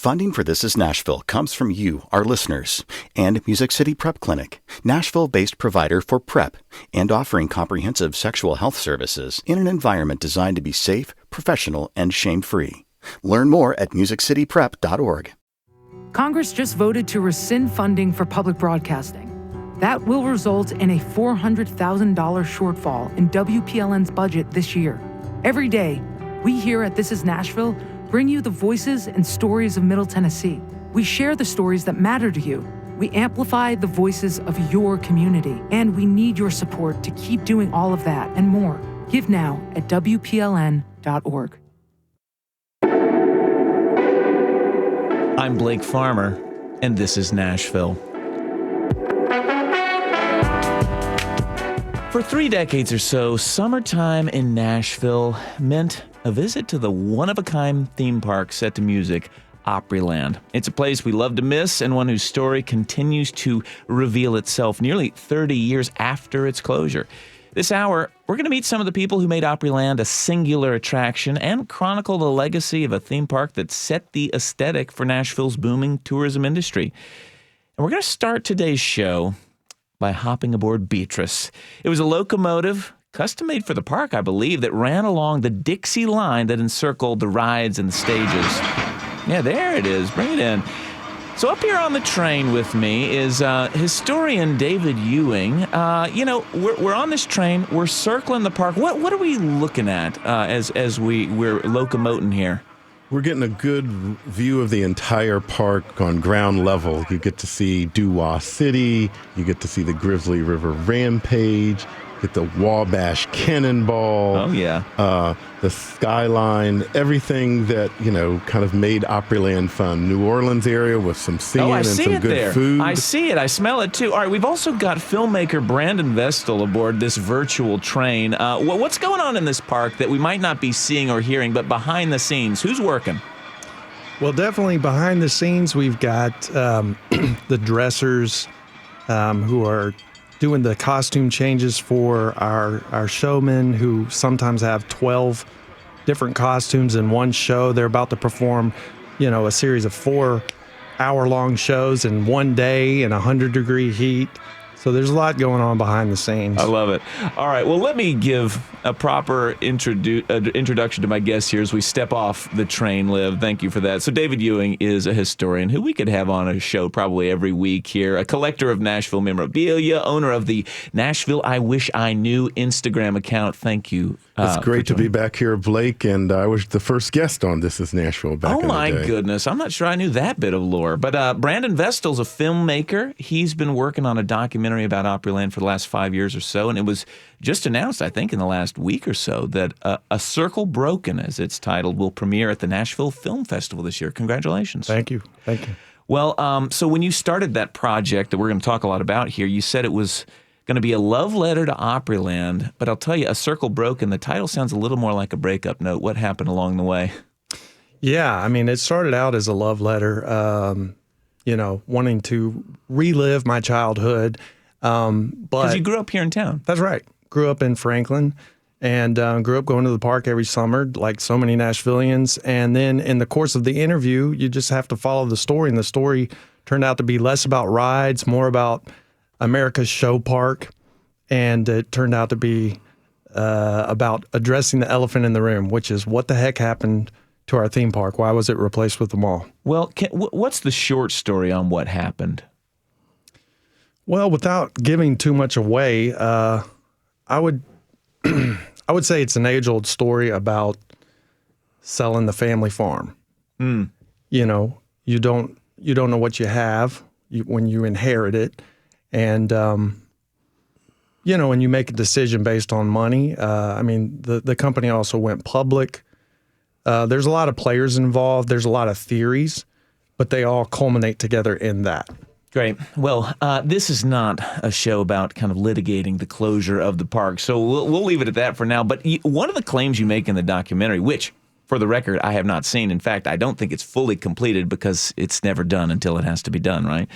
Funding for This Is Nashville comes from you, our listeners, and Music City Prep Clinic, Nashville-based provider for PrEP and offering comprehensive sexual health services in an environment designed to be safe, professional, and shame-free. Learn more at musiccityprep.org. Congress just voted to rescind funding for public broadcasting. That will result in a $400,000 shortfall in WPLN's budget this year. Every day, we here at This Is Nashville bring you the voices and stories of Middle Tennessee. We share the stories that matter to you. We amplify the voices of your community, and we need your support to keep doing all of that and more. Give now at WPLN.org. I'm Blake Farmer, and this is Nashville. For 3 decades or so, summertime in Nashville meant a visit to the one-of-a-kind theme park set to music, Opryland. It's a place we love to miss and one whose story continues to reveal itself nearly 30 years after its closure. This hour, we're going to meet some of the people who made Opryland a singular attraction and chronicle the legacy of a theme park that set the aesthetic for Nashville's booming tourism industry. And we're going to start today's show by hopping aboard Beatrice. It was a locomotive, custom-made for the park, I believe, that ran along the Dixie line that encircled the rides and the stages. Yeah, there it is. Bring it in. So up here on the train with me is historian David Ewing. We're on this train. We're circling the park. What are we looking at as we're locomoting here? We're getting a good view of the entire park on ground level. You get to see Doo-Wah City. You get to see the Grizzly River Rampage. Get the Wabash Cannonball. Oh, yeah. The skyline, everything that, kind of made Opryland fun. New Orleans area with some singing and some good food. I see it. I smell it, too. All right, we've also got filmmaker Brandon Vestal aboard this virtual train. What's going on in this park that we might not be seeing or hearing, but behind the scenes? Who's working? Well, definitely behind the scenes, we've got the dressers who are doing the costume changes for our showmen who sometimes have 12 different costumes in one show. They're about to perform, a series of 4-hour-long shows in one day in 100-degree heat. So there's a lot going on behind the scenes. I love it. All right, well, let me give a proper introduction to my guests here as we step off the train, Liv. Thank you for that. So David Ewing is a historian who we could have on a show probably every week here, a collector of Nashville memorabilia, owner of the Nashville I Wish I Knew Instagram account. Thank you. It's great to be back here, Blake, and I was the first guest on This Is Nashville back in the day. Oh, my goodness. I'm not sure I knew that bit of lore. But Brandon Vestal's a filmmaker. He's been working on a documentary about Opryland for the last 5 years or so, and it was just announced, I think, in the last week or so that A Circle Broken, as it's titled, will premiere at the Nashville Film Festival this year. Congratulations. Thank you. Well, so when you started that project that we're going to talk a lot about here, you said it was going to be a love letter to Opryland, but I'll tell you, A Circle Broken, the title sounds a little more like a breakup note. What happened along the way? Yeah, I mean, it started out as a love letter, wanting to relive my childhood. Because you grew up here in town. That's right. Grew up in Franklin and grew up going to the park every summer, like so many Nashvillians. And then in the course of the interview, you just have to follow the story. And the story turned out to be less about rides, more about America's show park. And it turned out to be about addressing the elephant in the room, which is what the heck happened to our theme park? Why was it replaced with the mall? Well, what's the short story on what happened? Well, without giving too much away, I would say it's an age-old story about selling the family farm. You don't know what you have when you inherit it, and when you make a decision based on money. The company also went public. There's a lot of players involved. There's a lot of theories, but they all culminate together in that. Great. Well, this is not a show about kind of litigating the closure of the park, so we'll leave it at that for now. But one of the claims you make in the documentary, which, for the record, I have not seen. In fact, I don't think it's fully completed because it's never done until it has to be done, right?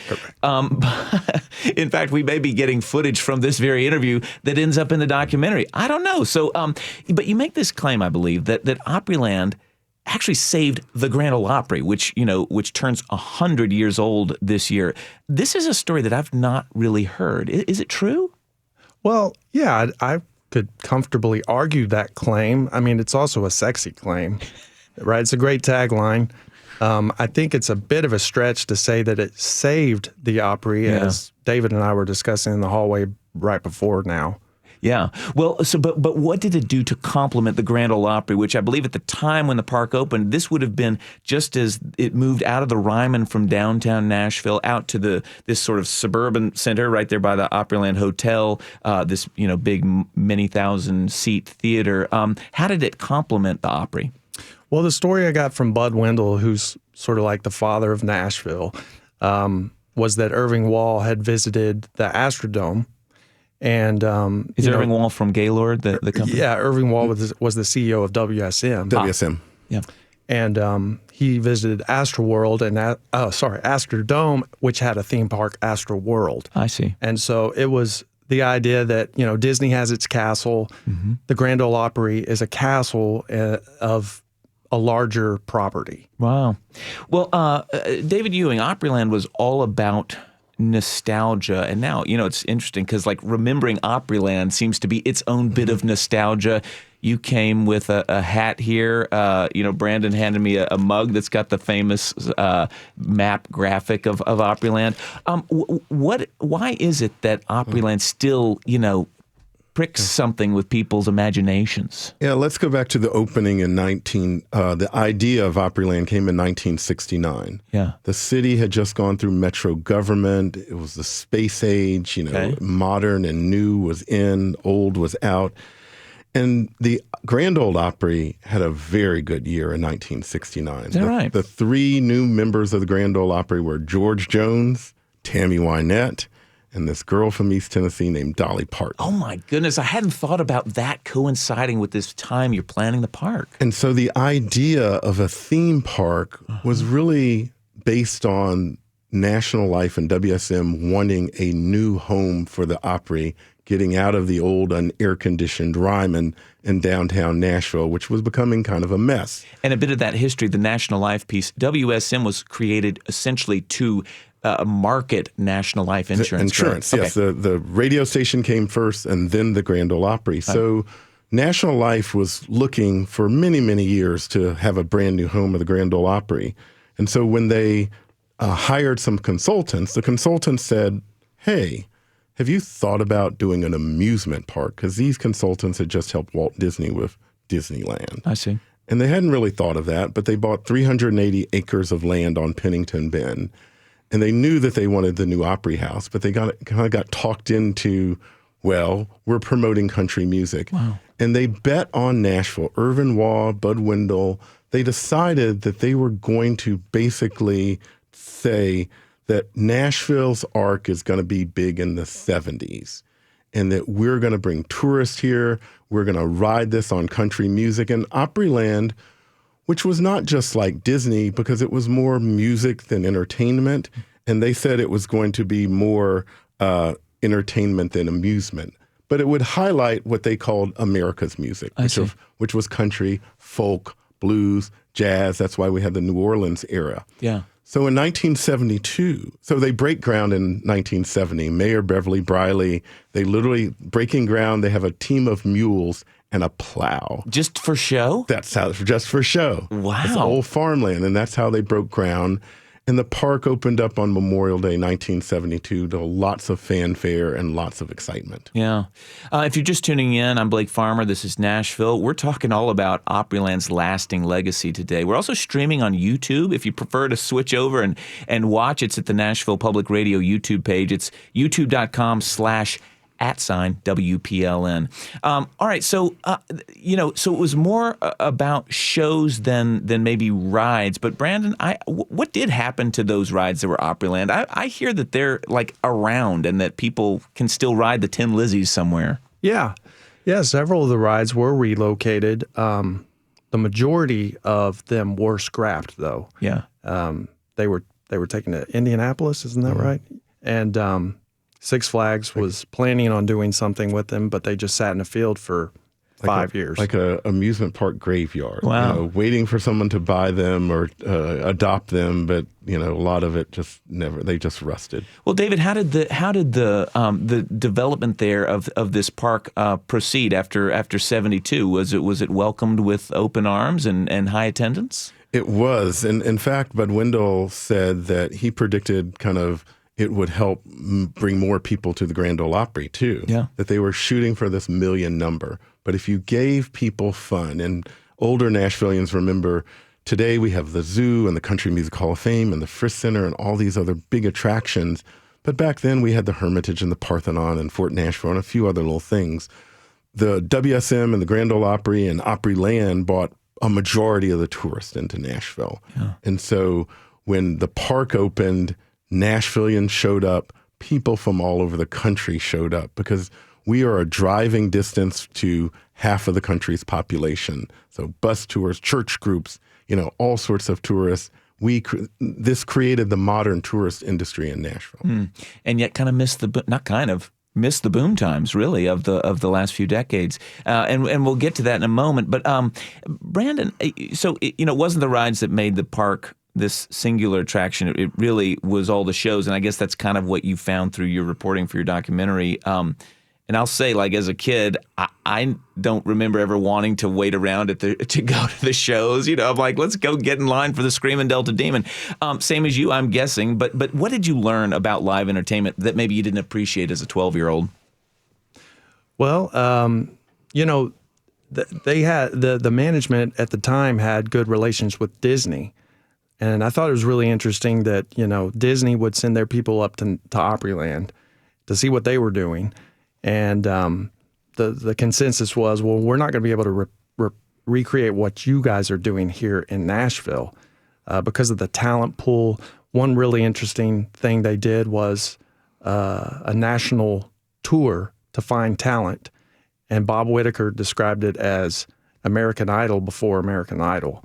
In fact, we may be getting footage from this very interview that ends up in the documentary. I don't know. So, but you make this claim, I believe, that Opryland actually saved the Grand Ole Opry, which turns 100 years old this year. This is a story that I've not really heard. Is it true? Well, yeah, I could comfortably argue that claim. I mean, it's also a sexy claim, right? It's a great tagline. I think it's a bit of a stretch to say that it saved the Opry, as David and I were discussing in the hallway right before now. Yeah. Well, but what did it do to complement the Grand Ole Opry, which I believe at the time when the park opened, this would have been just as it moved out of the Ryman from downtown Nashville out to this sort of suburban center right there by the Opryland Hotel, this big many thousand seat theater. How did it complement the Opry? Well, the story I got from Bud Wendell, who's sort of like the father of Nashville, was that Irving Wall had visited the Astrodome. And is Irving Wall from Gaylord, the company? Yeah, Irving Wall was the CEO of WSM. WSM. Yeah. And he visited Astroworld Astrodome, which had a theme park, Astroworld. I see. And so it was the idea that, Disney has its castle. Mm-hmm. The Grand Ole Opry is a castle of a larger property. Wow. Well, David Ewing, Opryland was all about nostalgia. And now, it's interesting because remembering Opryland seems to be its own bit of nostalgia. You came with a hat here. Brandon handed me a mug that's got the famous map graphic of Opryland. Why is it that Opryland still, pricks something with people's imaginations? Yeah, let's go back to the opening in the idea of Opryland came in 1969. Yeah. The city had just gone through metro government. It was the space age, modern and new was in, old was out. And the Grand Ole Opry had a very good year in 1969. Is that right? The three new members of the Grand Ole Opry were George Jones, Tammy Wynette, and this girl from East Tennessee named Dolly Parton. Oh, my goodness. I hadn't thought about that coinciding with this time you're planning the park. And so the idea of a theme park was really based on National Life and WSM wanting a new home for the Opry, getting out of the old unair-conditioned Ryman in downtown Nashville, which was becoming kind of a mess. And a bit of that history, the National Life piece, WSM was created essentially to market National Life insurance. Insurance, yes. Okay. The radio station came first and then the Grand Ole Opry. So National Life was looking for many, many years to have a brand new home of the Grand Ole Opry. And so when they hired some consultants, the consultants said, hey, have you thought about doing an amusement park? Because these consultants had just helped Walt Disney with Disneyland. I see. And they hadn't really thought of that, but they bought 380 acres of land on Pennington Bend. And they knew that they wanted the new Opry House, but they kind of got talked into, well, we're promoting country music. Wow. And they bet on Nashville. Irving Wall, Bud Wendell, they decided that they were going to basically say that Nashville's arc is going to be big in the 70s and that we're going to bring tourists here. We're going to ride this on country music. And Opryland, which was not just like Disney because it was more music than entertainment. And they said it was going to be more entertainment than amusement. But it would highlight what they called America's music, which was country, folk, blues, jazz. That's why we had the New Orleans era. Yeah. So in 1972, so they break ground in 1970. Mayor Beverly Briley, they literally breaking ground. They have a team of mules and a plow. Just for show? That's how, just for show. Wow. It's old farmland, and that's how they broke ground. And the park opened up on Memorial Day 1972 to lots of fanfare and lots of excitement. Yeah. If you're just tuning in, I'm Blake Farmer. This is Nashville. We're talking all about Opryland's lasting legacy today. We're also streaming on YouTube. If you prefer to switch over and watch, it's at the Nashville Public Radio YouTube page. It's youtube.com/WPLN. All right, so so it was more about shows than maybe rides. But Brandon, what did happen to those rides that were Opryland? I hear that they're around and that people can still ride the Tin Lizzies somewhere. Yeah, several of the rides were relocated. The majority of them were scrapped, though. Yeah, they were taken to Indianapolis, isn't that right? And Six Flags was planning on doing something with them, but they just sat in a field for 5 years. Like a amusement park graveyard. Wow. Waiting for someone to buy them or adopt them, but a lot of it just they just rusted. Well, David, how did the development there of this park proceed after 72? Was it welcomed with open arms and high attendance? It was, and in fact, Bud Wendell said that he predicted kind of it would help bring more people to the Grand Ole Opry too. Yeah. That they were shooting for this million number. But if you gave people fun, and older Nashvillians remember, today we have the Zoo and the Country Music Hall of Fame and the Frisch Center and all these other big attractions. But back then we had the Hermitage and the Parthenon and Fort Nashville and a few other little things. The WSM and the Grand Ole Opry and Opryland brought a majority of the tourists into Nashville. Yeah. And so when the park opened, Nashvillians showed up, people from all over the country showed up because we are a driving distance to half of the country's population. So bus tours, church groups, all sorts of tourists. This created the modern tourist industry in Nashville. And yet kind of missed the boom times, really, of the last few decades. And we'll get to that in a moment. But Brandon, so it wasn't the rides that made the park this singular attraction. It really was all the shows, and I guess that's kind of what you found through your reporting for your documentary. And I'll say, like, as a kid, I don't remember ever wanting to wait around to go to the shows. I'm like, let's go get in line for the Screaming Delta Demon. Same as you, I'm guessing. But what did you learn about live entertainment that maybe you didn't appreciate as a 12-year-old? Well, they had the management at the time had good relations with Disney. And I thought it was really interesting that, Disney would send their people up to Opryland to see what they were doing. And the consensus was, well, we're not going to be able to recreate what you guys are doing here in Nashville because of the talent pool. One really interesting thing they did was a national tour to find talent. And Bob Whitaker described it as American Idol before American Idol.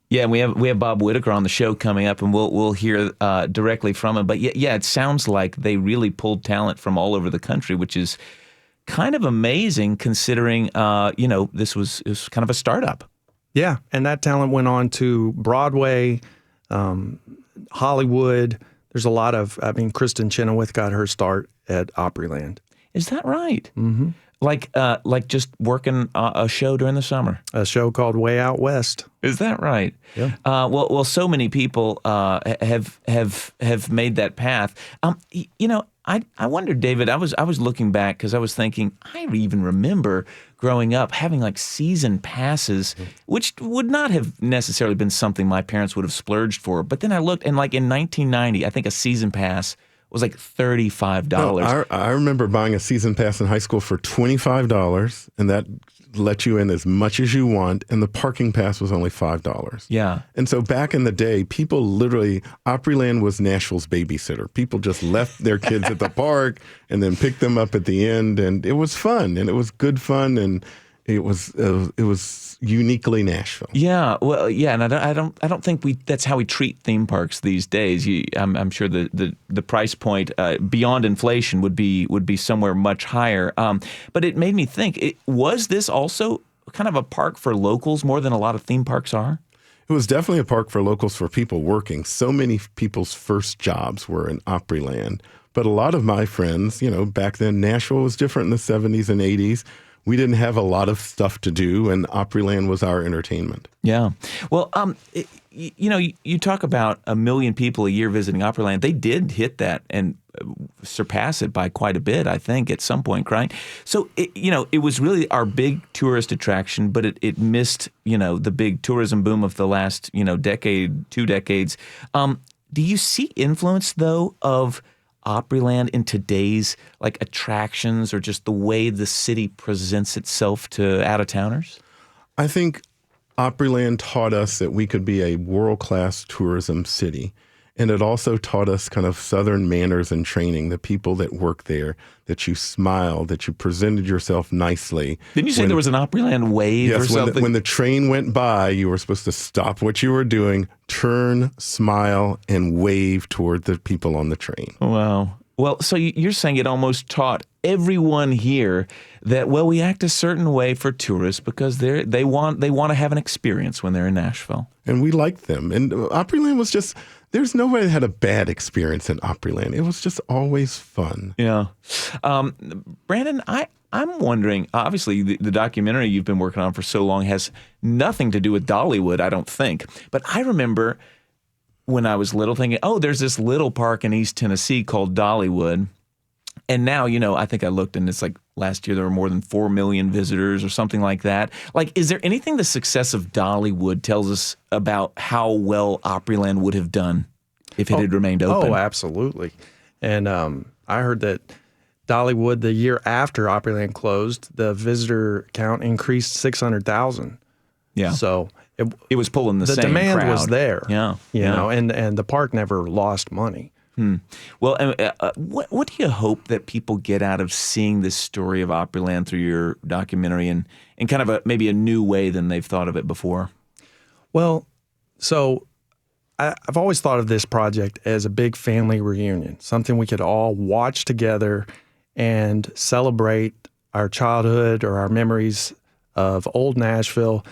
Yeah, and we have Bob Whitaker on the show coming up, and we'll hear directly from him. But yeah, it sounds like they really pulled talent from all over the country, which is kind of amazing considering this was kind of a startup. Yeah, and that talent went on to Broadway, Hollywood. There's a lot of, Kristen Chenoweth got her start at Opryland. Is that right? Mm-hmm. Like just working a show during the summer. A show called Way Out West. Is that right? Yeah. Well, so many people have made that path. I wondered, David. I was looking back because I was thinking I even remember growing up having like season passes, which would not have necessarily been something my parents would have splurged for. But then I looked, and like in 1990, I think a season pass was like $35. No, I remember buying a season pass in high school for $25, and that let you in as much as you want, and the parking pass was only $5. Yeah. And so back in the day, people literally, Opryland was Nashville's babysitter. People just left their kids at the park and then picked them up at the end, and it was fun, and it was good fun, and it was uniquely Nashville. Yeah, well, yeah, and I don't think that's how we treat theme parks these days. I'm sure the price point beyond inflation would be somewhere much higher. But it made me think: was this also kind of a park for locals more than a lot of theme parks are? It was definitely a park for locals, for people working. So many people's first jobs were in Opryland. But a lot of my friends, back then, Nashville was different in the 70s and 80s. We didn't have a lot of stuff to do, and Opryland was our entertainment. Yeah. Well, you talk about 1 million people a year visiting Opryland. They did hit that and surpass it by quite a bit, I think, at some point, right? So, it was really our big tourist attraction, but it missed, the big tourism boom of the last, decade, 2 decades. Do you see influence, though, of Opryland in today's attractions or just the way the city presents itself to out-of-towners? I think Opryland taught us that we could be a world-class tourism city. And it also taught us kind of Southern manners and training, the people that work there, that you smiled, that you presented yourself nicely. Didn't you say there was an Opryland wave or something? When the train went by, you were supposed to stop what you were doing, turn, smile, and wave toward the people on the train. Wow. Well, so you're saying it almost taught everyone here that, well, we act a certain way for tourists because they want to have an experience when they're in Nashville. And we liked them. And Opryland was just, there's nobody that had a bad experience in Opryland. It was just always fun. Yeah. Brandon, I'm wondering, obviously the documentary you've been working on for so long has nothing to do with Dollywood, I don't think. But I remember when I was little thinking, oh, there's this little park in East Tennessee called Dollywood. And now, I think I looked and it's like last year there were more than 4 million visitors or something like that. Like, is there anything the success of Dollywood tells us about how well Opryland would have done if it had remained open? Oh, absolutely. And I heard that Dollywood, the year after Opryland closed, the visitor count increased 600,000. Yeah. So it was pulling the same demand crowd. was there. Yeah. You know, and the park never lost money. Well, what do you hope that people get out of seeing this story of Opryland through your documentary and kind of maybe a new way than they've thought of it before? Well, so I've always thought of this project as a big family reunion, something we could all watch together and celebrate our childhood or our memories of old Nashville.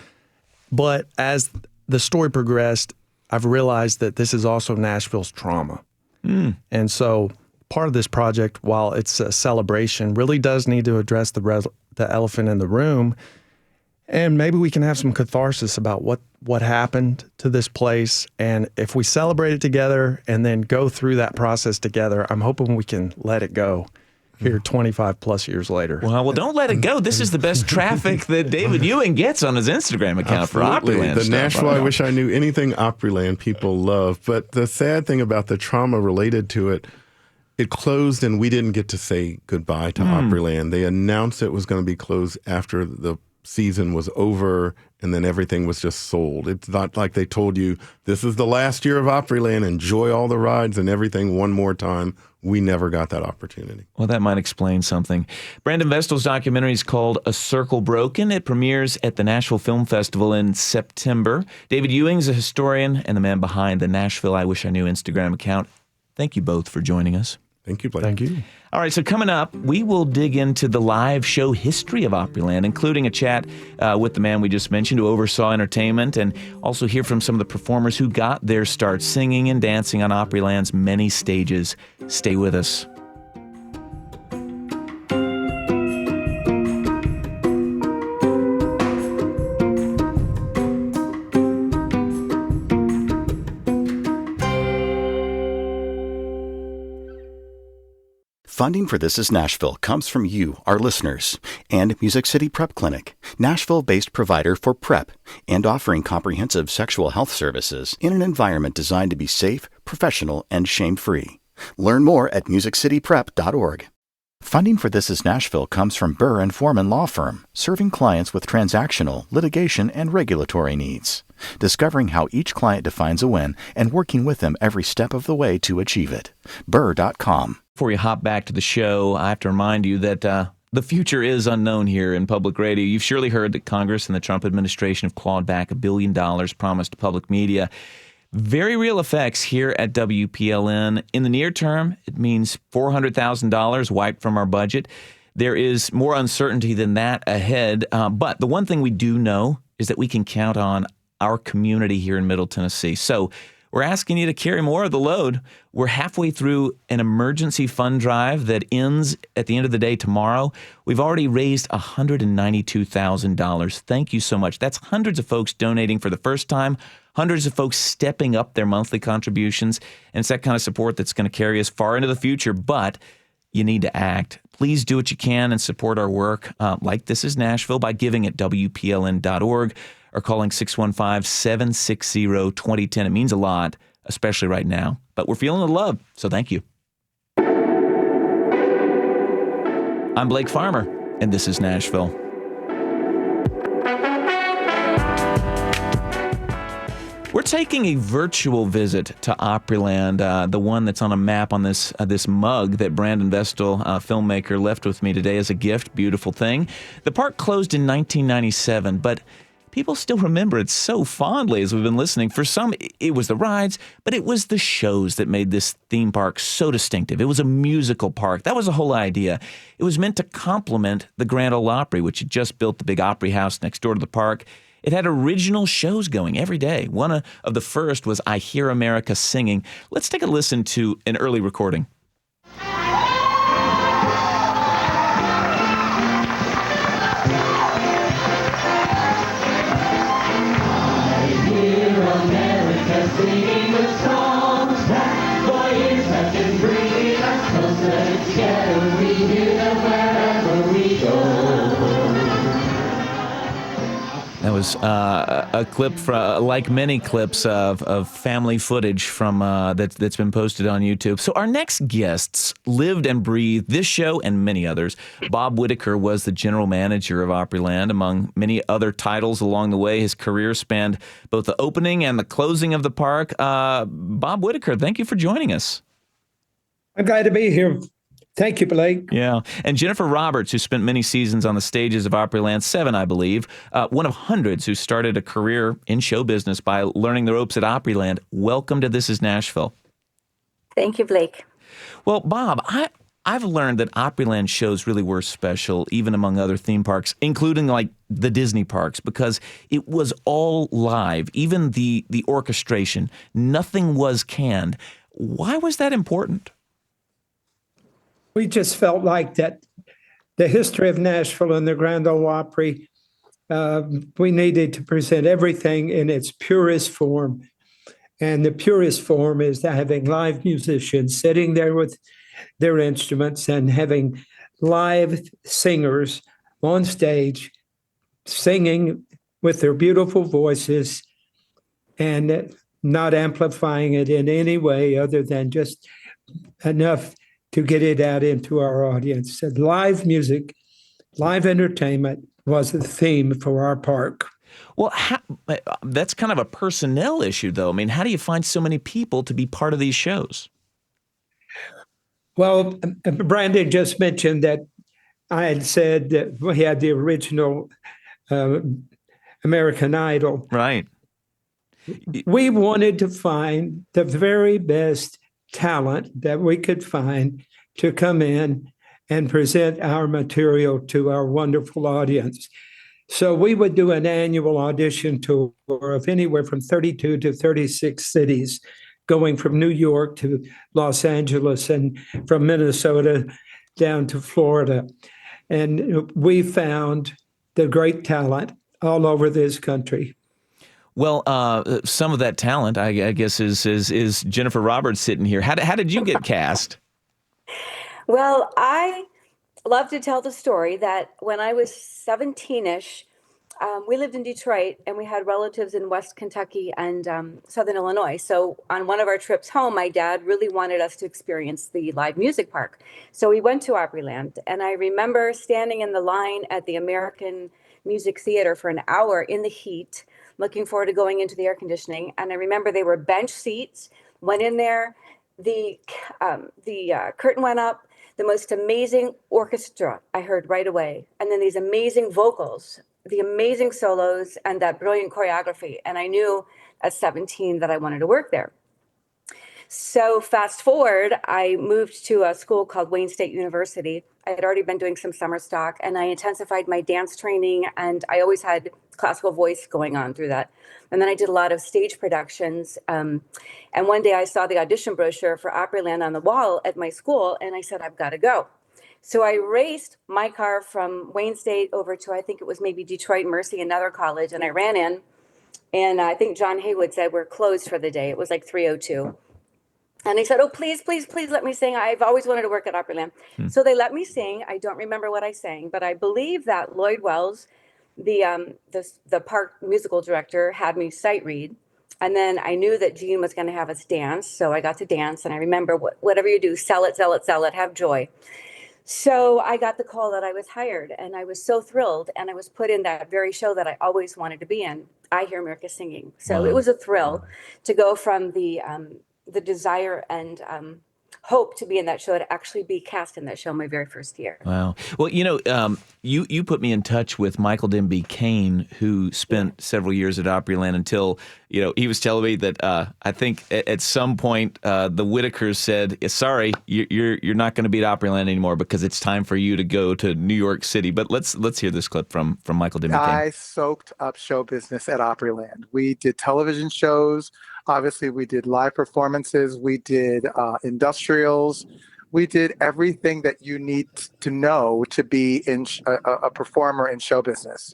But as the story progressed, I've realized that this is also Nashville's trauma. And so part of this project, while it's a celebration, really does need to address the elephant in the room. And maybe we can have some catharsis about what happened to this place. And if we celebrate it together and then go through that process together, I'm hoping we can let it go here 25 plus years later. Well, don't let it go. This is the best traffic that David Ewing gets on his Instagram account for Opryland. The Nashville, I wish I knew anything Opryland people love. But the sad thing about the trauma related to it, it closed and we didn't get to say goodbye to Opryland. They announced it was going to be closed after the season was over, and then everything was just sold. It's not like they told you, this is the last year of Opryland, enjoy all the rides and everything one more time. We never got that opportunity. Well, that might explain something. Brandon Vestal's documentary is called A Circle Broken. It premieres at the Nashville Film Festival in September. David Ewing is a historian and the man behind the Nashville I Wish I Knew Instagram account. Thank you both for joining us. Thank you, Blake. Thank you. All right, so coming up, we will dig into the live show history of Opryland, including a chat with the man we just mentioned who oversaw entertainment, and also hear from some of the performers who got their start singing and dancing on Opryland's many stages. Stay with us. Funding for This Is Nashville comes from you, our listeners, and Music City Prep Clinic, Nashville-based provider for PrEP and offering comprehensive sexual health services in an environment designed to be safe, professional, and shame-free. Learn more at musiccityprep.org. Funding for This Is Nashville comes from Burr & Foreman Law Firm, serving clients with transactional, litigation, and regulatory needs. Discovering how each client defines a win and working with them every step of the way to achieve it. Burr.com. Before you hop back to the show, I have to remind you that the future is unknown here in public radio. You've surely heard that Congress and the Trump administration have clawed back $1 billion promised to public media. Very real effects here at WPLN. In the near term, it means $400,000 wiped from our budget. There is more uncertainty than that ahead. But the one thing we do know is that we can count on our community here in Middle Tennessee. So we're asking you to carry more of the load. We're halfway through an emergency fund drive that ends at the end of the day tomorrow. We've already raised $192,000. Thank you so much. That's hundreds of folks donating for the first time, hundreds of folks stepping up their monthly contributions, and it's that kind of support that's going to carry us far into the future, but you need to act. Please do what you can and support our work like This Is Nashville by giving at WPLN.org or calling 615-760-2010. It means a lot, especially right now. But we're feeling the love, so thank you. I'm Blake Farmer, and this is Nashville. We're taking a virtual visit to Opryland, the one that's on a map on this mug that Brandon Vestal, filmmaker, left with me today as a gift. Beautiful thing. The park closed in 1997, but people still remember it so fondly as we've been listening. For some, it was the rides, but it was the shows that made this theme park so distinctive. It was a musical park. That was the whole idea. It was meant to complement the Grand Ole Opry, which had just built the big Opry house next door to the park. It had original shows going every day. One of the first was I Hear America Singing. Let's take a listen to an early recording. Singing the songs that for years have been bringing us closer together. We hear them wherever we go. That was a clip from, like many clips of family footage from that's been posted on YouTube. So our next guests lived and breathed this show and many others. Bob Whitaker was the general manager of Opryland. Among many other titles along the way, his career spanned both the opening and the closing of the park. Bob Whitaker, thank you for joining us. I'm glad to be here. Thank you, Blake. Yeah. And Jennifer Roberts, who spent many seasons on the stages of Opryland, 7, I believe, one of hundreds who started a career in show business by learning the ropes at Opryland. Welcome to This Is Nashville. Thank you, Blake. Well, Bob, I've learned that Opryland shows really were special, even among other theme parks, including like the Disney parks, because it was all live, even the orchestration. Nothing was canned. Why was that important? We just felt like that the history of Nashville and the Grand Ole Opry, we needed to present everything in its purest form. And the purest form is having live musicians sitting there with their instruments and having live singers on stage singing with their beautiful voices and not amplifying it in any way other than just enough to get it out into our audience. And live music, live entertainment was the theme for our park. Well, that's kind of a personnel issue, though. I mean, how do you find so many people to be part of these shows? Well, Brandon just mentioned that I had said that we had the original American Idol. Right. We wanted to find the very best talent that we could find to come in and present our material to our wonderful audience. So we would do an annual audition tour of anywhere from 32 to 36 cities, going from New York to Los Angeles and from Minnesota down to Florida. And we found the great talent all over this country. Well, some of that talent, I guess, is Jennifer Roberts sitting here. How did you get cast? Well, I love to tell the story that when I was 17-ish, we lived in Detroit and we had relatives in West Kentucky and Southern Illinois. So on one of our trips home, my dad really wanted us to experience the live music park. So we went to Opryland, and I remember standing in the line at the American Music Theater for an hour in the heat, looking forward to going into the air conditioning. And I remember they were bench seats, went in there, the curtain went up, the most amazing orchestra I heard right away. And then these amazing vocals, the amazing solos, and that brilliant choreography. And I knew at 17 that I wanted to work there. So fast forward, I moved to a school called Wayne State University. I had already been doing some summer stock, and I intensified my dance training, and I always had classical voice going on through that. And then I did a lot of stage productions. And one day I saw the audition brochure for Opryland on the wall at my school, and I said, I've got to go. So I raced my car from Wayne State over to, I think it was maybe Detroit Mercy, another college, and I ran in. And I think John Haywood said, we're closed for the day. It was like 3:02. And they said, oh, please, please, please let me sing. I've always wanted to work at Opryland. So they let me sing. I don't remember what I sang, but I believe that Lloyd Wells, the park musical director, had me sight read. And then I knew that Gene was going to have us dance. So I got to dance. And I remember, whatever you do, sell it, sell it, sell it, have joy. So I got the call that I was hired, and I was so thrilled. And I was put in that very show that I always wanted to be in, I Hear America Singing. So It was a thrill to go from the desire and hope to be in that show, to actually be cast in that show my very first year. Wow. Well, you put me in touch with Michael Denby Cain, who spent several years at Opryland until, he was telling me that I think at some point the Whitakers said, sorry, you're not going to be at Opryland anymore because it's time for you to go to New York City. But let's hear this clip from Michael Denby Cain. I soaked up show business at Opryland. We did television shows. Obviously, we did live performances. We did industrials. We did everything that you need to know to be a performer in show business.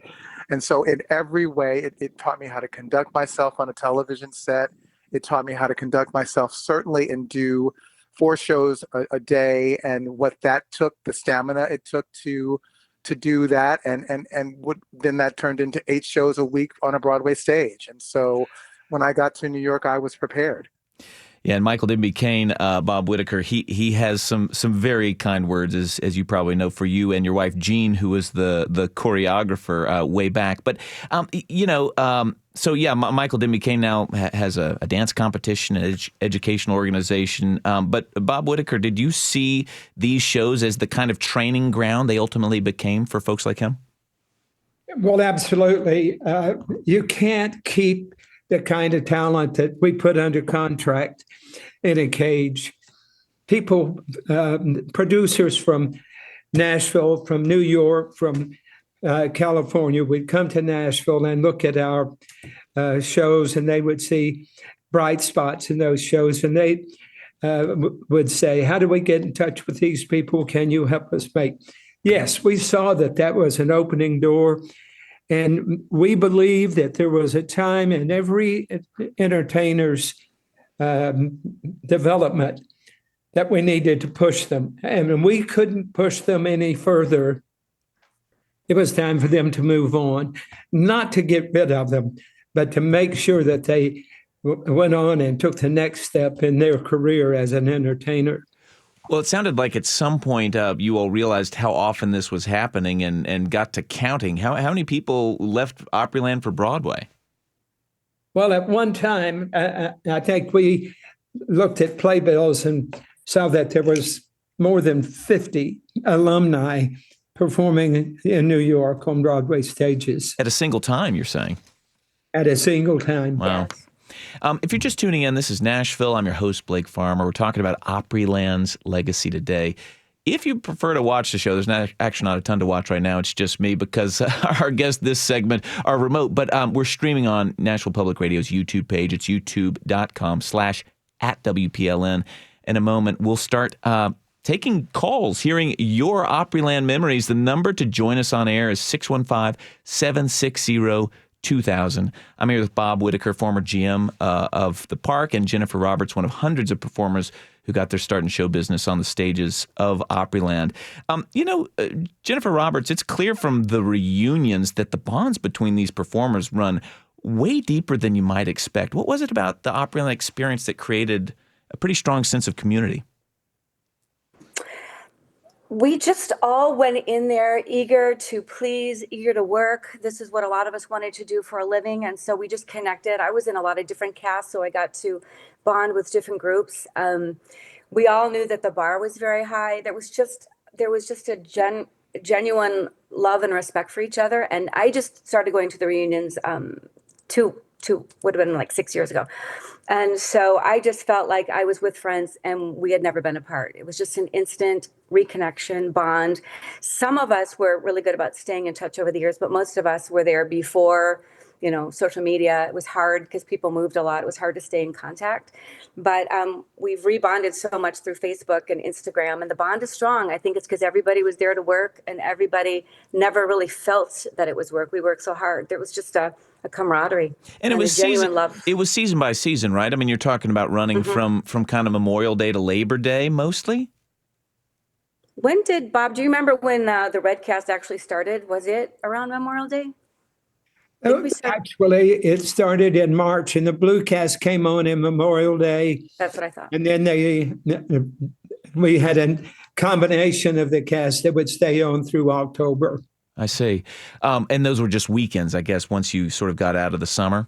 And so in every way, it taught me how to conduct myself on a television set. It taught me how to conduct myself, certainly, and do 4 shows a day, and what that took, the stamina it took to do that. And then that turned into 8 shows a week on a Broadway stage. And so when I got to New York, I was prepared. Yeah, and Michael Denby Cain, Bob Whitaker, he has some very kind words, as you probably know, for you and your wife Jean, who was the choreographer way back. But Michael Denby Cain now has a dance competition, an educational organization. But Bob Whitaker, did you see these shows as the kind of training ground they ultimately became for folks like him? Well, absolutely. You can't keep the kind of talent that we put under contract in a cage. People, producers from Nashville, from New York, from California would come to Nashville and look at our shows, and they would see bright spots in those shows, and they would say, how do we get in touch with these people? Can you help us make? Yes, we saw that was an opening door. And we believe that there was a time in every entertainer's development that we needed to push them. And when we couldn't push them any further, it was time for them to move on, not to get rid of them, but to make sure that they went on and took the next step in their career as an entertainer. Well, it sounded like at some point you all realized how often this was happening and got to counting. How many people left Opryland for Broadway? Well, at one time, I think we looked at playbills and saw that there was more than 50 alumni performing in New York on Broadway stages. At a single time, you're saying? At a single time. Wow. Yes. If you're just tuning in, this is Nashville. I'm your host, Blake Farmer. We're talking about Opryland's legacy today. If you prefer to watch the show, there's actually not a ton to watch right now. It's just me because our guests this segment are remote. But we're streaming on Nashville Public Radio's YouTube page. It's youtube.com/@WPLN. In a moment, we'll start taking calls, hearing your Opryland memories. The number to join us on air is 615-760-2000. I'm here with Bob Whitaker, former GM of the park, and Jennifer Roberts, one of hundreds of performers who got their start in show business on the stages of Opryland. Jennifer Roberts, it's clear from the reunions that the bonds between these performers run way deeper than you might expect. What was it about the Opryland experience that created a pretty strong sense of community? We just all went in there eager to please, eager to work. This is what a lot of us wanted to do for a living. And so we just connected. I was in a lot of different casts, so I got to bond with different groups. We all knew that the bar was very high. There was just a genuine love and respect for each other. And I just started going to the reunions two would have been like 6 years ago. And so I just felt like I was with friends and we had never been apart. It was just an instant reconnection, bond. Some of us were really good about staying in touch over the years, but most of us were there before, social media. It was hard because people moved a lot. It was hard to stay in contact. But we've rebonded so much through Facebook and Instagram, and the bond is strong. I think it's because everybody was there to work and everybody never really felt that it was work. We worked so hard. There was just a camaraderie and it was genuine love. It was season by season, right? I mean, you're talking about running from kind of Memorial Day to Labor Day mostly. When did Bob? Do you remember when the Red Cast actually started? Was it around Memorial Day? Actually, it started in March, and the Blue Cast came on in Memorial Day. That's what I thought. And then we had a combination of the cast that would stay on through October. I see. And those were just weekends, I guess, once you sort of got out of the summer?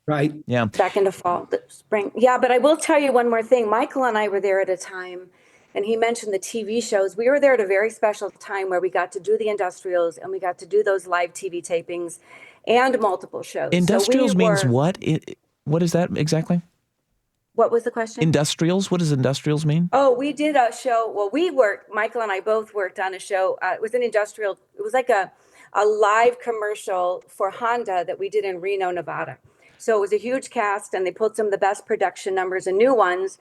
Right. Yeah. back into fall, the spring. Yeah, but I will tell you one more thing. Michael and I were there at a time, and he mentioned the TV shows. We were there at a very special time where we got to do the industrials and we got to do those live TV tapings and multiple shows. Industrials means what? What is that exactly? What was the question? Industrials? What does industrials mean? Oh, we did a show. Well, Michael and I both worked on a show. It was an industrial, it was like a live commercial for Honda that we did in Reno, Nevada. So it was a huge cast, and they pulled some of the best production numbers and new ones.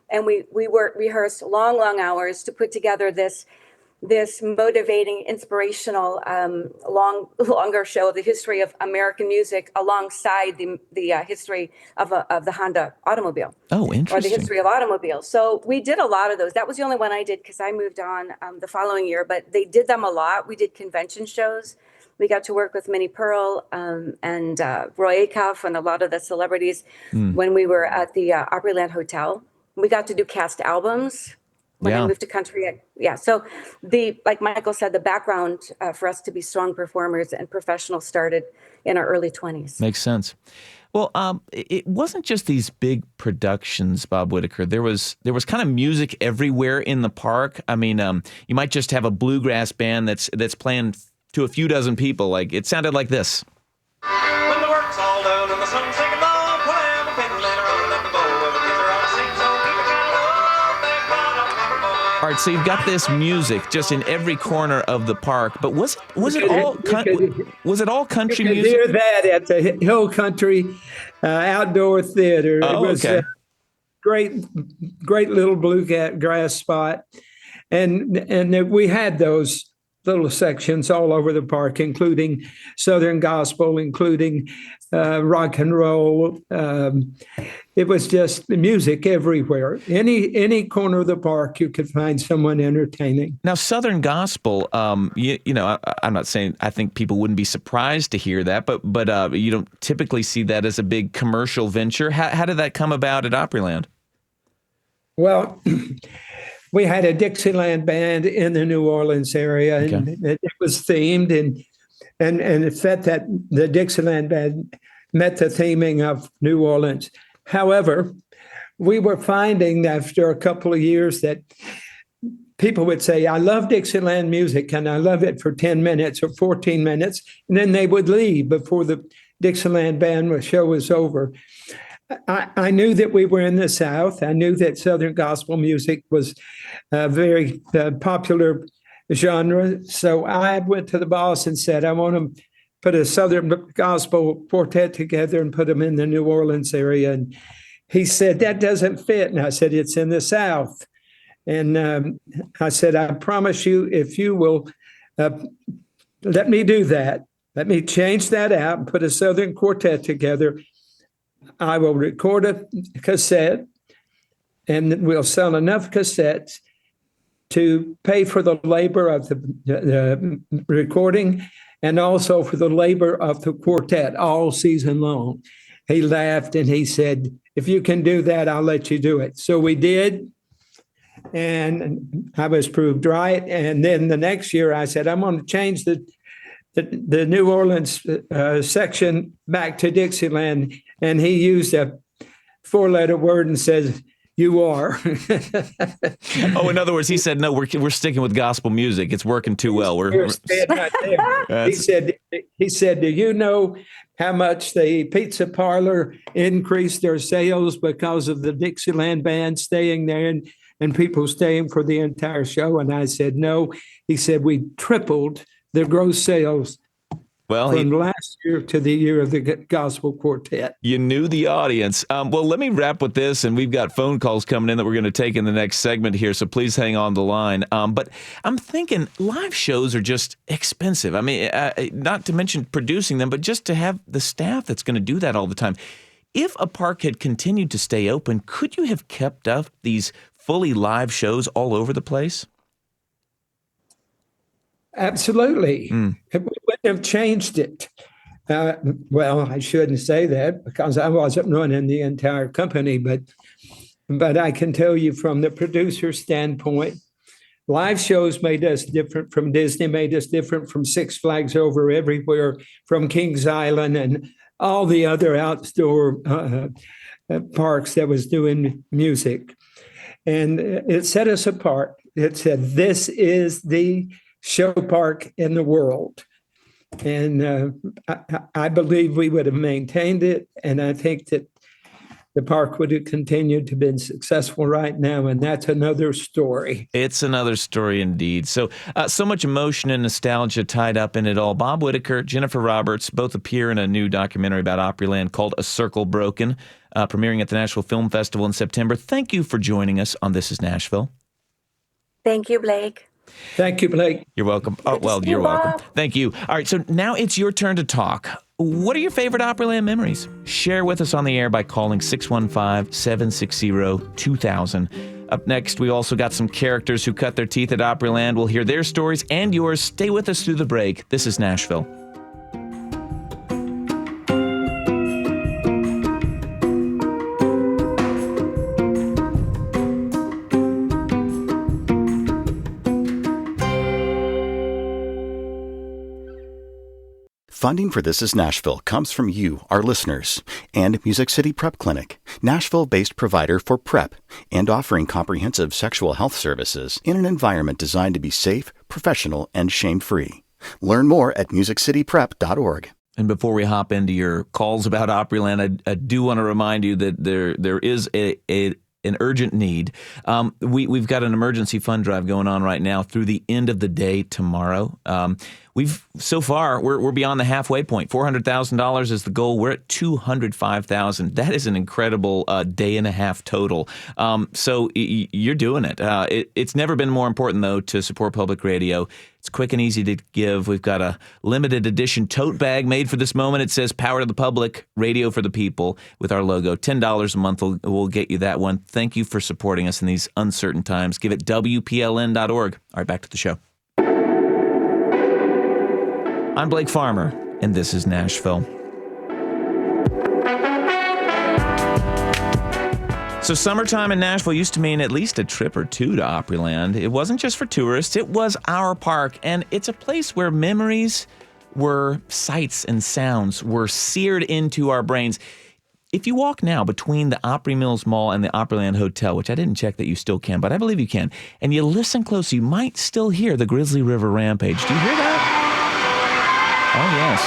And we rehearsed long hours to put together this motivating, inspirational, longer show of the history of American music alongside the history of the Honda automobile. Oh, interesting. Or the history of automobiles. So we did a lot of those. That was the only one I did because I moved on the following year, but they did them a lot. We did convention shows. We got to work with Minnie Pearl and Roy Acuff and a lot of the celebrities when we were at the Opryland Hotel. We got to do cast albums when I moved to country. So like Michael said, the background for us to be strong performers and professionals started in our early 20s. Makes sense. Well, it wasn't just these big productions, Bob Whitaker. There was kind of music everywhere in the park. I mean, you might just have a bluegrass band that's playing to a few dozen people. Like, it sounded like this. When the work's all done and the sun's sinking low, put him a pin later on at the bow. The kids are all sing, so keep it kind of low. Thank God I'm a boy. All right, so you've got this music just in every corner of the park, but was it all country you could music? hear that at the Hill Country Outdoor Theater. Oh, It was okay. a great little bluegrass spot, and we had those little sections all over the park, including Southern gospel, including rock and roll. It was just music everywhere. Any corner of the park, you could find someone entertaining. Now, Southern gospel, you know, I'm not saying I think people wouldn't be surprised to hear that, but you don't typically see that as a big commercial venture. How did that come about at Opryland? Well, we had a Dixieland band in the New Orleans area, and it was themed, and it fit that the Dixieland band met the theming of New Orleans. However, we were finding after a couple of years that people would say, I love Dixieland music, and I love it for 10 minutes or 14 minutes, and then they would leave before the Dixieland band show was over. I knew that we were in the South. I knew that Southern gospel music was a very popular genre. So I went to the boss and said, I want to put a Southern gospel quartet together and put them in the New Orleans area. And he said, that doesn't fit. And I said, it's in the South. And I said, I promise you, if you will let me do that, let me change that out and put a Southern quartet together, I will record a cassette, and we'll sell enough cassettes to pay for the labor of the recording and also for the labor of the quartet all season long. He laughed and he said, if you can do that, I'll let you do it. So we did, and I was proved right. And then the next year I said, I'm going to change the New Orleans section back to Dixieland, and he used a 4-letter word and says, "You are." Oh, in other words, he said, "No, we're sticking with gospel music. It's working too well." We're right there. He said, "Do you know how much the pizza parlor increased their sales because of the Dixieland band staying there and people staying for the entire show?" And I said, "No." He said, "We tripled the gross sales from last year to the year of the gospel quartet." You knew the audience. Well, let me wrap with this, and we've got phone calls coming in that we're going to take in the next segment here, so please hang on the line. But I'm thinking live shows are just expensive. I mean, not to mention producing them, but just to have the staff that's going to do that all the time. If a park had continued to stay open, could you have kept up these fully live shows all over the place? Absolutely. We wouldn't have changed it. Well, I shouldn't say that because I wasn't running the entire company, but I can tell you from the producer standpoint, live shows made us different from Disney, made us different from Six Flags Over Everywhere, from Kings Island, and all the other outdoor parks that was doing music. And it set us apart. It said, this is the show park in the world. And I believe we would have maintained it. And I think that the park would have continued to be successful right now. And that's another story. It's another story indeed. So much emotion and nostalgia tied up in it all. Bob Whitaker, Jennifer Roberts, both appear in a new documentary about Opryland called A Circle Broken, premiering at the Nashville Film Festival in September. Thank you for joining us on This is Nashville. Thank you, Blake. Thank you, Blake. You're welcome. Oh, well, you're welcome. Thank you. All right, so now it's your turn to talk. What are your favorite Opryland memories? Share with us on the air by calling 615-760-2000. Up next, we also got some characters who cut their teeth at Opryland. We'll hear their stories and yours. Stay with us through the break. This is Nashville. Funding for This is Nashville comes from you, our listeners, and Music City Prep Clinic, Nashville-based provider for PrEP and offering comprehensive sexual health services in an environment designed to be safe, professional, and shame-free. Learn more at musiccityprep.org. And before we hop into your calls about Opryland, I do want to remind you that there is an urgent need. We've got an emergency fund drive going on right now through the end of the day tomorrow. We're beyond the halfway point. $400,000 is the goal. We're at $205,000. That is an incredible day and a half total. So you're doing it. It's never been more important, though, to support public radio. It's quick and easy to give. We've got a limited edition tote bag made for this moment. It says "Power to the Public, Radio for the People" with our logo. $10 a month will get you that one. Thank you for supporting us in these uncertain times. Give it WPLN.org. All right, back to the show. I'm Blake Farmer, and this is Nashville. So summertime in Nashville used to mean at least a trip or two to Opryland. It wasn't just for tourists. It was our park, and it's a place where memories sights and sounds were seared into our brains. If you walk now between the Opry Mills Mall and the Opryland Hotel, which I didn't check that you still can, but I believe you can, and you listen close, you might still hear the Grizzly River Rampage. Do you hear that? Oh, yes.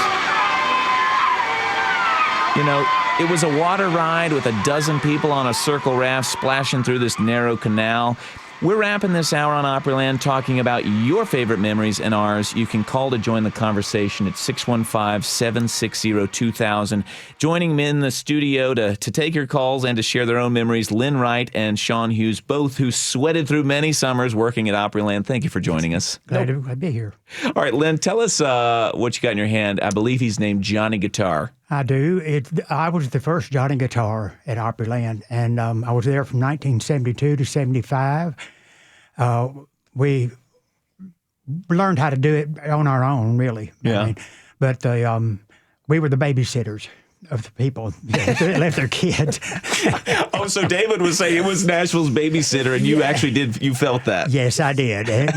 You know, it was a water ride with a dozen people on a circle raft splashing through this narrow canal. We're wrapping this hour on Opryland talking about your favorite memories and ours. You can call to join the conversation at 615-760-2000. Joining me in the studio to take your calls and to share their own memories, Lynn Wright and Sean Hughes, both who sweated through many summers working at Opryland. Thank you for joining us. Glad to be here. All right, Lynn, tell us what you got in your hand. I believe he's named Johnny Guitar. I do. I was the first Johnny Guitar at Opryland, and I was there from 1972 to 75. We learned how to do it on our own, really. Yeah. I mean, but we were the babysitters of the people that left their kids. Oh, so David was saying it was Nashville's babysitter, and you actually you felt that. Yes, I did. And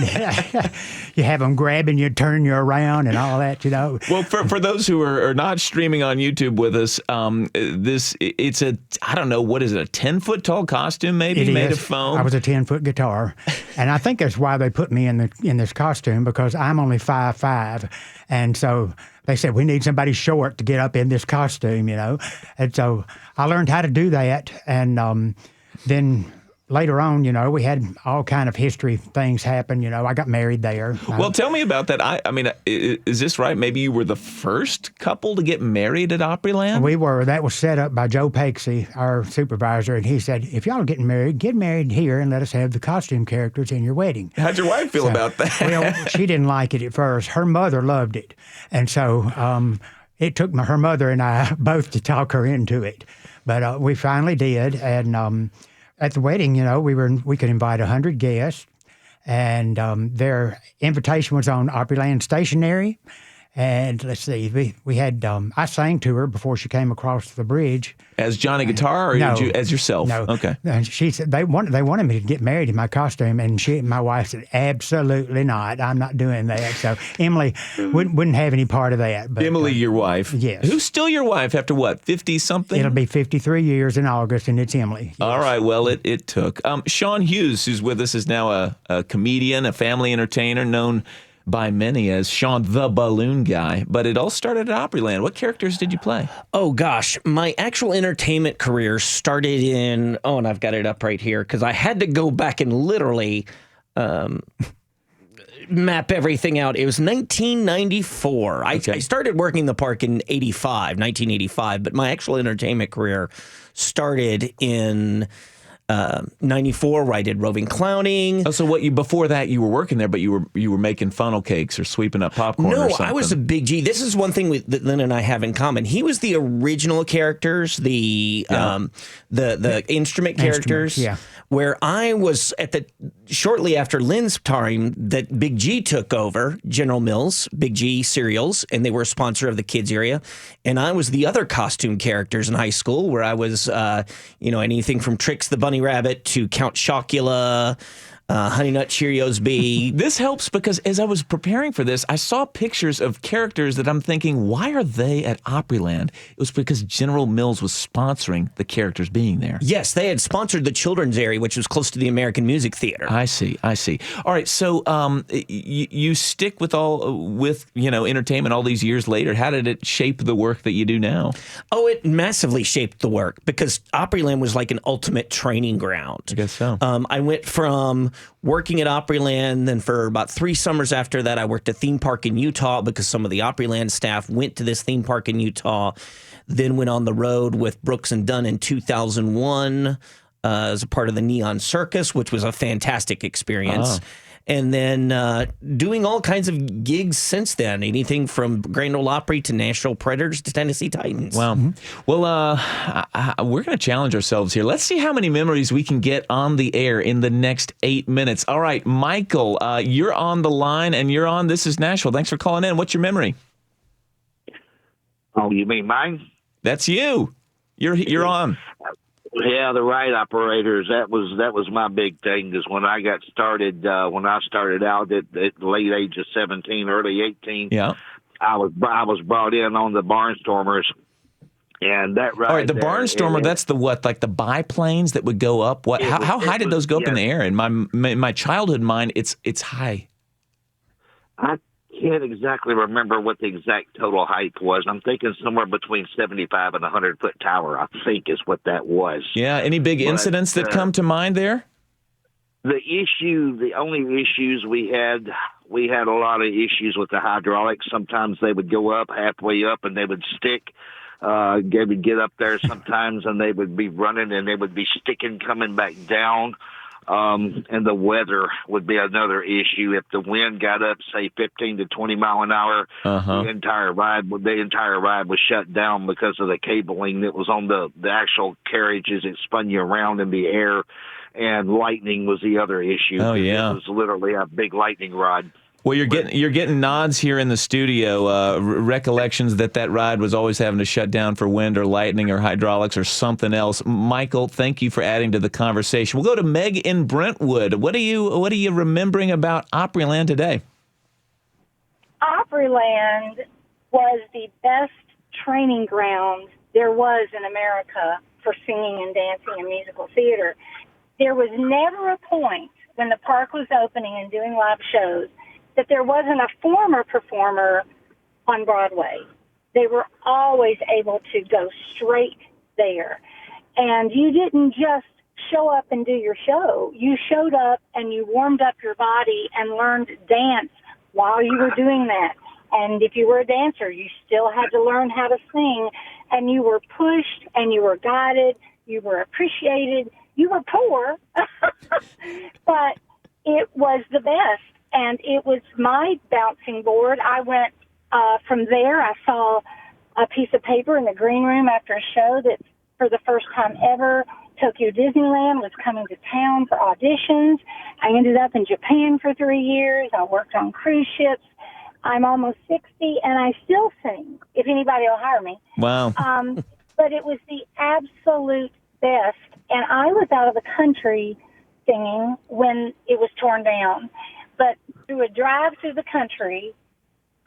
you have them grabbing you, turning you around, and all that, you know. Well, for those who are not streaming on YouTube with us, it's a, I don't know, what is it, a 10-foot tall costume maybe made of foam? I was a 10-foot guitar, and I think that's why they put me in this costume, because I'm only 5'5", and so they said, we need somebody short to get up in this costume, you know. And so I learned how to do that. And then later on, you know, we had all kind of history things happen. You know, I got married there. Well, tell me about that. I mean, is this right? Maybe you were the first couple to get married at Opryland? We were. That was set up by Joe Pakesy, our supervisor. And he said, if y'all are getting married, get married here and let us have the costume characters in your wedding. How'd your wife feel about that? Well, she didn't like it at first. Her mother loved it. And so it took her mother and I both to talk her into it. But we finally did. And at the wedding, you know, we could invite 100 guests. And their invitation was on Opryland stationery. And let's see, we had I sang to her before she came across the bridge. As Johnny Guitar, or No. as yourself? No. Okay. And she said they wanted me to get married in my costume, and my wife said, absolutely not. I'm not doing that. So Emily wouldn't have any part of that. But, Emily, your wife. Yes. Who's still your wife after what, 50-something? It'll be 53 years in August, and it's Emily. Yes. All right. Well, it took. Sean Hughes, who's with us, is now a comedian, a family entertainer, known by many as Sean the Balloon Guy. But it all started at Opryland. What characters did you play? Oh, gosh. My actual entertainment career started in, and I've got it up right here, because I had to go back and literally map everything out. It was 1994. Okay. I started working the park in 1985, but my actual entertainment career started in 94, where I did roving clowning. Oh, so before that you were working there, but you were making funnel cakes or sweeping up popcorn or something? No, I was a Big G. This is one thing that Lynn and I have in common. He was the original characters, the instrument characters. Yeah. Where I was shortly after Lynn's time that Big G took over General Mills, Big G cereals, and they were a sponsor of the kids area. And I was the other costume characters in high school, where I was, anything from Trix the Bunny Rabbit to Count Chocula, Honey Nut Cheerios Bee. This helps because as I was preparing for this, I saw pictures of characters that I'm thinking, why are they at Opryland? It was because General Mills was sponsoring the characters being there. Yes, they had sponsored the children's area, which was close to the American Music Theater. I see. All right, so you stick with entertainment all these years later. How did it shape the work that you do now? Oh, it massively shaped the work because Opryland was like an ultimate training ground. I guess so. I went from working at Opryland, then for about 3 summers after that, I worked at a theme park in Utah because some of the Opryland staff went to this theme park in Utah, then went on the road with Brooks and Dunn in 2001 as a part of the Neon Circus, which was a fantastic experience. Oh. And then doing all kinds of gigs since then, anything from Grand Ole Opry to Nashville Predators to Tennessee Titans. Wow. Well, we're going to challenge ourselves here. Let's see how many memories we can get on the air in the next 8 minutes. All right, Michael, you're on the line, and you're on This is Nashville. Thanks for calling in. What's your memory? Oh, you mean mine? That's you. You're on. Yeah, the ride operators. That was my big thing. Because when I got started, when I started out at the late age of 17, early 18, yeah, I was brought in on the Barnstormers, and that ride. All right, the there, Barnstormer. That's the what? Like the biplanes that would go up. What? How high did those go up in the air? In my childhood mind, it's high. I can't exactly remember what the exact total height was. I'm thinking somewhere between 75 and 100-foot tower, I think is what that was. Yeah. Any big incidents that come to mind there? The only issues we had a lot of issues with the hydraulics. Sometimes they would go up halfway up and they would stick. They would get up there sometimes and they would be running and they would be sticking coming back down. And the weather would be another issue. If the wind got up, say 15 to 20 mile an hour, the entire ride was shut down because of the cabling that was on the actual carriages. It spun you around in the air, and lightning was the other issue. Oh yeah, it was literally a big lightning rod. Well, you're getting nods here in the studio, recollections that ride was always having to shut down for wind or lightning or hydraulics or something else. Michael, thank you for adding to the conversation. We'll go to Meg in Brentwood. What are you remembering about Opryland today? Opryland was the best training ground there was in America for singing and dancing and musical theater. There was never a point when the park was opening and doing live shows that there wasn't a former performer on Broadway. They were always able to go straight there. And you didn't just show up and do your show. You showed up and you warmed up your body and learned dance while you were doing that. And if you were a dancer, you still had to learn how to sing. And you were pushed and you were guided. You were appreciated. You were poor, but it was the best. And it was my bouncing board. I went from there. I saw a piece of paper in the green room after a show that, for the first time ever, Tokyo Disneyland was coming to town for auditions. I ended up in Japan for 3 years. I worked on cruise ships. I'm almost 60, and I still sing, if anybody will hire me. Wow. But it was the absolute best. And I was out of the country singing when it was torn down. But through a drive through the country,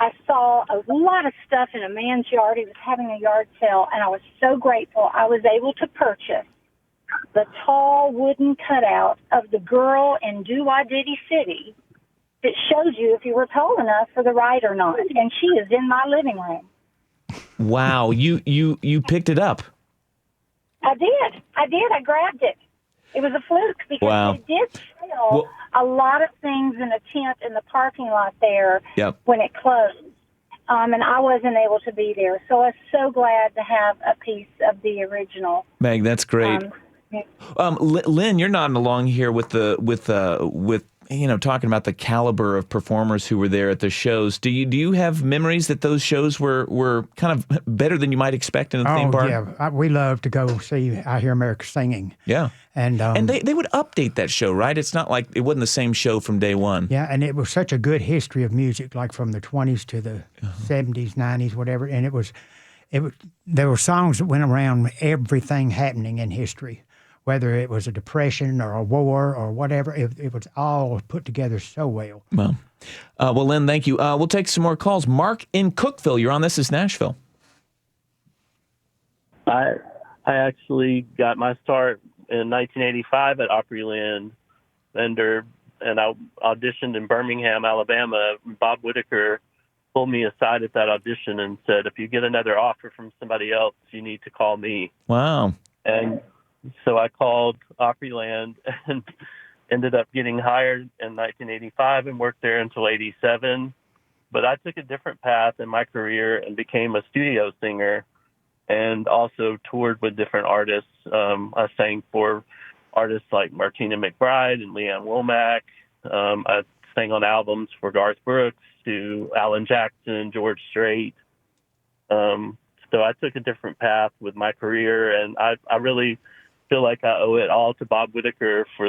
I saw a lot of stuff in a man's yard. He was having a yard sale, and I was so grateful I was able to purchase the tall wooden cutout of the girl in Doo-Wah Diddy City that showed you if you were tall enough for the ride or not. And she is in my living room. Wow. You picked it up. I did. I grabbed it. It was a fluke because they did sell a lot of things in a tent in the parking lot there when it closed. And I wasn't able to be there. So I was so glad to have a piece of the original. Meg, that's great. Lynn, you're nodding along here with talking about the caliber of performers who were there at the shows. Do you have memories that those shows were kind of better than you might expect in a theme park? Yeah, we love to go see I Hear America Singing. Yeah, and they would update that show, right? It's not like it wasn't the same show from day one. Yeah, and it was such a good history of music, like from the 20s to the 70s, 90s, whatever. And there were songs that went around everything happening in history. Whether it was a depression or a war or whatever, it was all put together so well. Well, Lynn, thank you. We'll take some more calls. Mark in Cookeville, you're on This Is Nashville. I actually got my start in 1985 at Opryland, and I auditioned in Birmingham, Alabama. Bob Whitaker pulled me aside at that audition and said, "If you get another offer from somebody else, you need to call me." Wow. And so I called Opryland and ended up getting hired in 1985 and worked there until 87. But I took a different path in my career and became a studio singer and also toured with different artists. I sang for artists like Martina McBride and Leanne Womack. I sang on albums for Garth Brooks to Alan Jackson, George Strait. So I took a different path with my career, and I really feel like I owe it all to Bob Whitaker for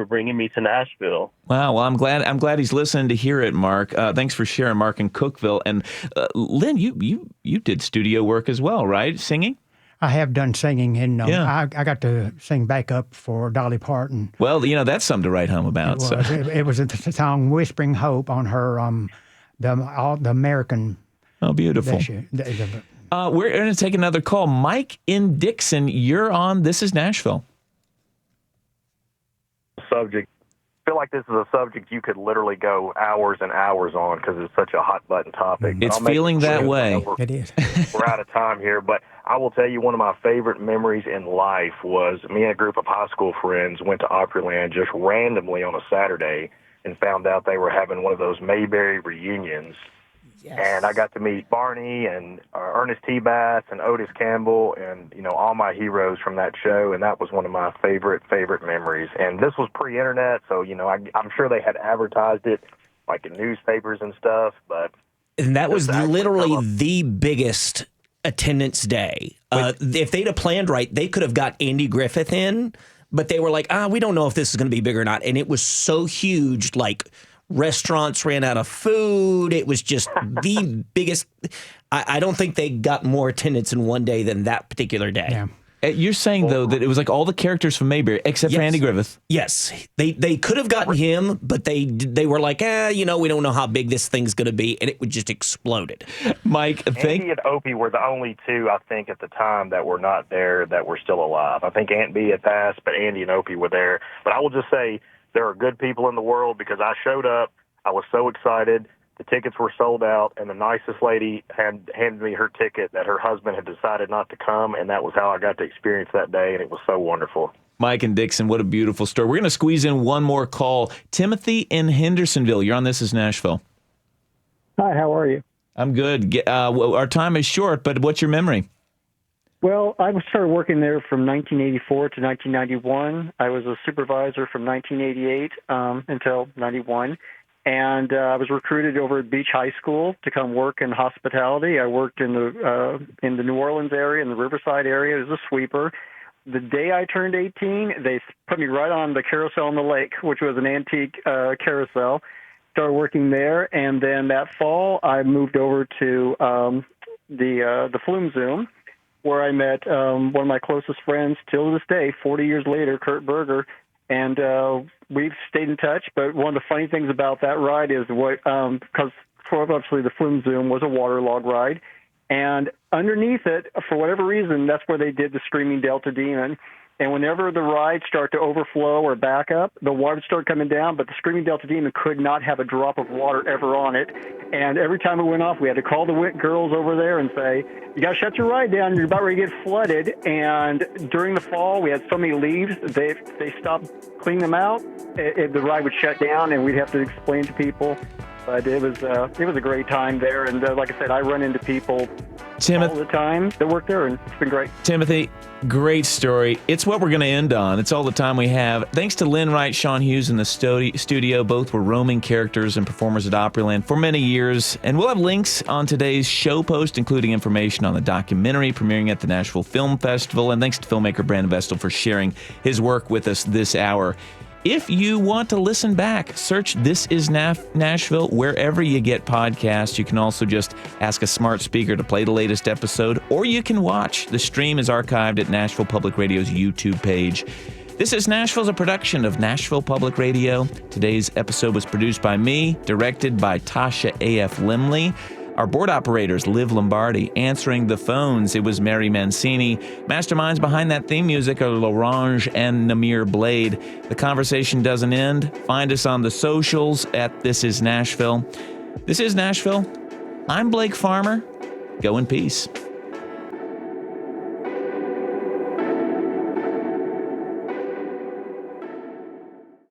bringing me to Nashville. Wow. Well, I'm glad he's listening to hear it, Mark. Thanks for sharing, Mark in Cookeville. And Lynn, you did studio work as well, right? Singing? I have done singing, and I got to sing backup for Dolly Parton. Well, that's something to write home about. It was a song "Whispering Hope" on her the American. Oh, beautiful. We're going to take another call. Mike in Dixon, you're on This Is Nashville. Subject. I feel like this is a subject you could literally go hours and hours on because it's such a hot button topic. It's feeling that way. It is. We're out of time here, but I will tell you one of my favorite memories in life was me and a group of high school friends went to Opryland just randomly on a Saturday and found out they were having one of those Mayberry reunions. Yes. And I got to meet Barney and Ernest T. Bass and Otis Campbell and, all my heroes from that show. And that was one of my favorite memories. And this was pre-internet, so, I'm sure they had advertised it like in newspapers and stuff. And that was literally the biggest attendance day. If they'd have planned right, they could have got Andy Griffith in, but they were like, we don't know if this is going to be big or not. And it was so huge, like restaurants ran out of food. It was just the biggest. I don't think they got more attendance in one day than that particular day. Yeah. You're saying, though, that it was like all the characters from Mayberry, except for Andy Griffith. Yes. They could have gotten him, but they were like, we don't know how big this thing's going to be, and it would just exploded. Mike, Andy and Opie were the only two, I think, at the time that were not there that were still alive. I think Aunt B had passed, but Andy and Opie were there. But I will just say there are good people in the world because I showed up. I was so excited. The tickets were sold out, and the nicest lady had handed me her ticket that her husband had decided not to come, and that was how I got to experience that day, and it was so wonderful. Mike and Dixon, what a beautiful story. We're going to squeeze in one more call. Timothy in Hendersonville, you're on This Is Nashville. Hi, how are you? I'm good. Our time is short, but what's your memory? Well, I started working there from 1984 to 1991. I was a supervisor from 1988 until 91. And I was recruited over at Beach High School to come work in hospitality. I worked in the New Orleans area, in the Riverside area, as a sweeper. The day I turned 18, they put me right on the carousel on the lake, which was an antique carousel. started working there, and then that fall I moved over to the Flume Zoom, where I met one of my closest friends till this day, 40 years later, Kurt Berger, and we've stayed in touch. But one of the funny things about that ride is because obviously the Flume Zoom was a waterlog ride, and underneath it, for whatever reason, that's where they did the Screaming Delta Demon. And whenever the rides start to overflow or back up, the water would start coming down, but the Screaming Delta Demon could not have a drop of water ever on it. And every time it went off, we had to call the WIC girls over there and say, you got to shut your ride down. You're about ready to get flooded. And during the fall, we had so many leaves, they stopped cleaning them out. The ride would shut down, and we'd have to explain to people. But it was a great time there. And like I said, I run into people all the time that work there, and it's been great. Timothy, great story. It's what we're going to end on. It's all the time we have. Thanks to Lynn Wright, Sean Hughes in the studio. Both were roaming characters and performers at Opryland for many years. And we'll have links on today's show post, including information on the documentary premiering at the Nashville Film Festival. And thanks to filmmaker Brandon Vestal for sharing his work with us this hour. If you want to listen back, search This Is Nashville wherever you get podcasts. You can also just ask a smart speaker to play the latest episode, or you can watch. The stream is archived at Nashville Public Radio's YouTube page. This Is Nashville is a production of Nashville Public Radio. Today's episode was produced by me, directed by Tasha A.F. Limley. Our board operators, Liv Lombardi. Answering the phones, it was Mary Mancini. Masterminds behind that theme music are L'Orange and Namir Blade. The conversation doesn't end. Find us on the socials at This Is Nashville. This is Nashville. I'm Blake Farmer. Go in peace.